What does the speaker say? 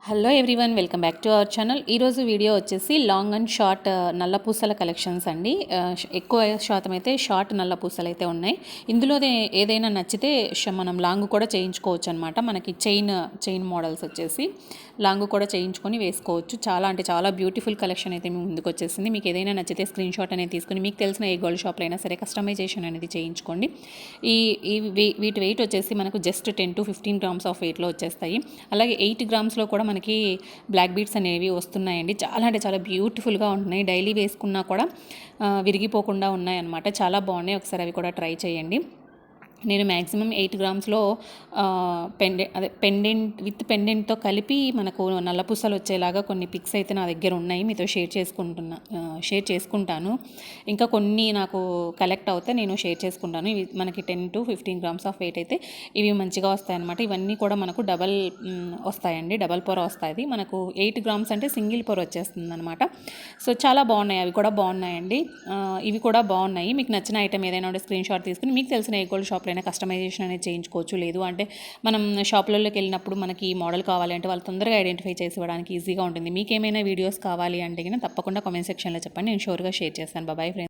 Hello everyone, welcome back to our channel. ఈరోజు video వచ్చేసి long and short నల్ల పూసల కలెక్షన్స్ అండి. ఎక్కువ శాతం అయితే షార్ట్ నల్ల పూసలు అయితే ఉన్నాయి. ఇందులో ఏదైనా నచ్చితే మనం లాంగ్ కూడా చేయించుకోవచ్చు అనమాట. మనకి చైన్ మోడల్స్ వచ్చేసి లాంగ్ కూడా చేయించుకొని వేసుకోవచ్చు. చాలా అంటే చాలా బ్యూటిఫుల్ కలెక్షన్ అయితే మీ ముందుకు వచ్చేసింది. మీకు ఏదైనా నచ్చితే స్క్రీన్ షాట్ అనేది తీసుకుని మీకు తెలిసిన ఏ గోల్డ్ షాప్లో అయినా సరే కస్టమైజేషన్ అనేది చేయించుకోండి. వీటి వెయిట్ వచ్చేసి మనకు జస్ట్ 10 to 15 grams ఆఫ్ వెయిట్లో వచ్చేస్తాయి. అలాగే 8 grams కూడా మనకి బ్లాక్ బీడ్స్ అనేవి వస్తున్నాయండి. చాలా అంటే చాలా బ్యూటిఫుల్గా ఉంటున్నాయి. డైలీ వేసుకున్నా కూడా విరిగిపోకుండా ఉన్నాయన్నమాట. చాలా బాగున్నాయి. ఒకసారి అవి కూడా ట్రై చేయండి. నేను మ్యాక్సిమం 8 grams పెండెంట్తో కలిపి మనకు నల్ల పూసలు వచ్చేలాగా కొన్ని పిక్స్ అయితే నా దగ్గర ఉన్నాయి. మీతో షేర్ చేసుకుంటాను. ఇంకా కొన్ని నాకు కలెక్ట్ అవుతే నేను షేర్ చేసుకుంటాను. ఇవి మనకి 10 to 15 grams ఆఫ్ వెయిట్ అయితే ఇవి మంచిగా వస్తాయన్నమాట. ఇవన్నీ కూడా మనకు డబల్ వస్తాయండి. డబల్ పొర వస్తాయి. మనకు 8 grams అంటే సింగిల్ పొర వచ్చేస్తుంది అనమాట. సో చాలా బాగున్నాయి. అవి కూడా బాగున్నాయండి. ఇవి కూడా బాగున్నాయి. మీకు నచ్చిన ఐటమ్ ఏదైనా ఉంటే స్క్రీన్ షాట్ తీసుకుని మీకు తెలిసిన ఏ గోల్డ్ షాప్లో కస్టమైజేషన్ అనేది చేయించుకోవచ్చు. లేదు అంటే మనం షాపులలోకి వెళ్ళినప్పుడు మనకి ఈ మోడల్ కావాలి అంటే వాళ్ళు తొందరగా ఐడెంటిఫై చేసి ఇవ్వడానికి ఈజీగా ఉంటుంది. మీకు ఏమైనా వీడియోస్ కావాలి అంటే తప్పకుండా కామెంట్ సెక్షన్లో చెప్పండి. నేను షూర్గా షేర్ చేస్తాను. Bye friends.